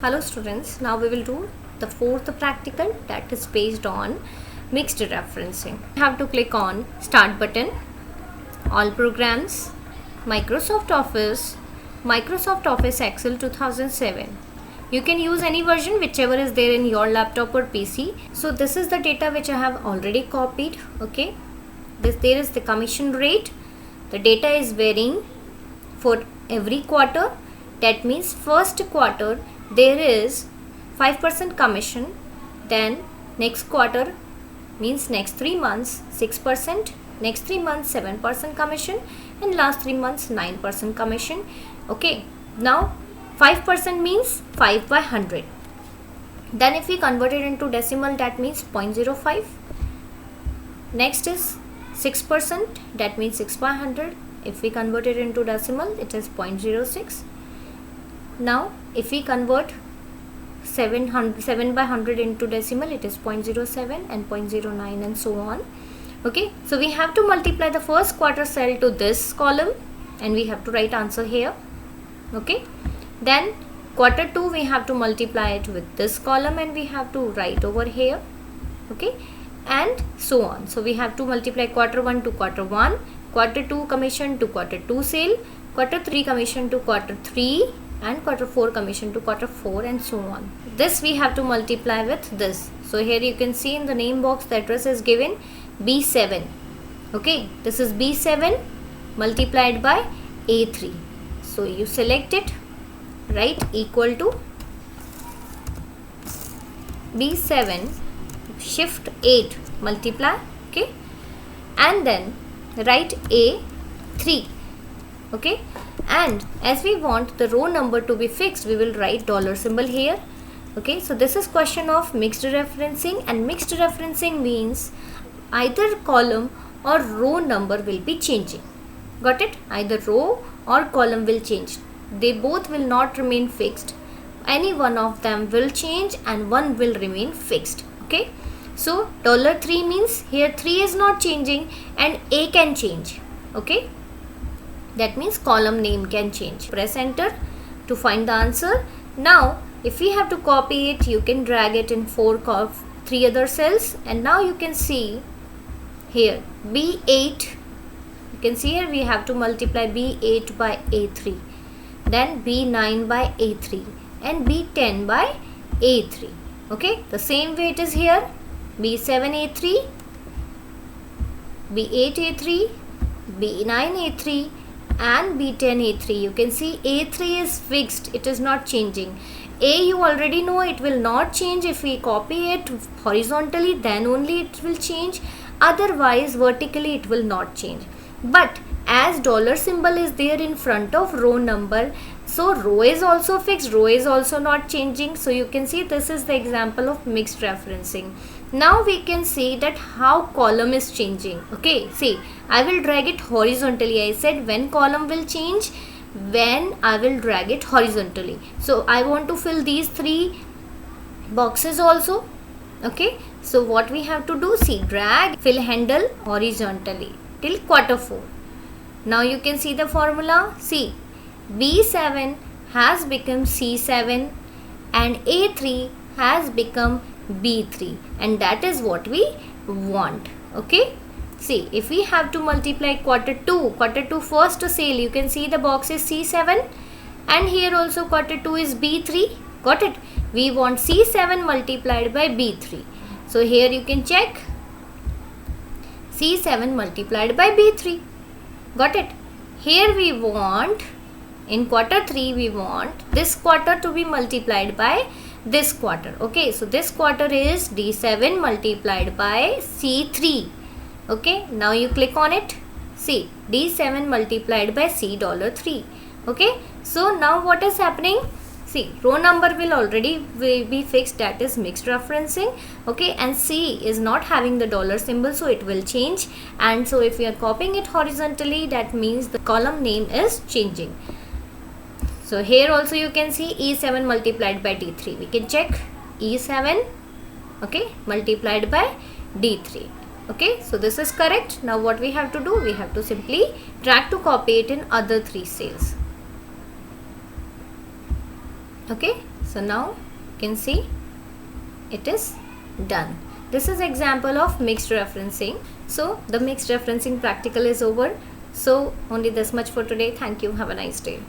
Hello students, now we will do the fourth practical that is based on mixed referencing. You have to click on Start button, All Programs, Microsoft Office Excel 2007. You can use any version whichever is there in your laptop or PC. So this is the data which I have already copied. Okay, there is the commission rate. The data is varying for every quarter. That means first quarter there is 5% commission, then next quarter means next 3 months 6%, next 3 months 7% commission, and last 3 months 9% commission. Okay, now 5% means 5 by 100. Then if we convert it into decimal, that means 0.05. Next is 6%, that means 6 by 100. If we convert it into decimal, it is 0.06. Now if we convert 7 by 100 into decimal, it is 0.07 and 0.09 and so on. Okay, so we have to multiply the first quarter cell to this column and we have to write answer here. Okay, then quarter 2 we have to multiply it with this column and we have to write over here. Okay, and so on. So we have to multiply quarter 1 to quarter 1, quarter 2 commission to quarter 2 sale, quarter 3 commission to quarter 3, and quarter 4 commission to quarter 4, and so on. This we have to multiply with this. So here you can see in the name box the address is given B7. Okay, this is B7 multiplied by A3. So you select it, write equal to B7 shift 8 multiply. Okay, and then write A3. Okay, and as we want the row number to be fixed, we will write dollar symbol here. Okay, so this is question of mixed referencing, and mixed referencing means either column or row number will be changing. Got it? Either row or column will change. They both will not remain fixed. Any one of them will change and one will remain fixed. Okay, so $3 means here 3 is not changing and A can change. Okay, that means column name can change. Press enter to find the answer. Now if we have to copy it, you can drag it in 3 other cells, and now you can see here B8. You can see here we have to multiply B8 by A3, then B9 by A3, and B10 by A3. Okay, the same way it is here, B7 A3, B8 A3, B9 A3, and B10 A3. You can see A3 is fixed, it is not changing. A you already know it will not change. If we copy it horizontally, then only it will change, otherwise vertically it will not change. But as dollar symbol is there in front of row number, so row is also fixed, row is also not changing. So you can see this is the example of mixed referencing. Now we can see that how column is changing. Okay, see, I will drag it horizontally. I said when column will change, when I will drag it horizontally. So I want to fill these 3 boxes also. Okay, so what we have to do, see, drag fill handle horizontally till quarter 4. Now you can see the formula. See, B7 has become C7 and A3 has become B3, and that is what we want. Okay, see, if we have to multiply quarter 2 first sale, you can see the box is C7 and here also quarter 2 is B3. Got it? We want C7 multiplied by B3. So here you can check C7 multiplied by B3. Got it? Here we want, in quarter 3 we want this quarter to be multiplied by this quarter. Okay, so this quarter is D7 multiplied by C3. Okay, now you click on it. See, D7 multiplied by C$3. Okay, so now what is happening? See, row number will already be fixed, that is mixed referencing. Okay, and C is not having the dollar symbol, so it will change. And so if we are copying it horizontally, that means the column name is changing. So here also you can see E7 multiplied by D3. We can check E7, okay, multiplied by D3. Okay, so this is correct. Now what we have to do, we have to simply drag to copy it in other 3 cells. Okay, So now you can see it is done. This is example of mixed referencing. So the mixed referencing practical is over. So only this much for today. Thank you. Have a nice day.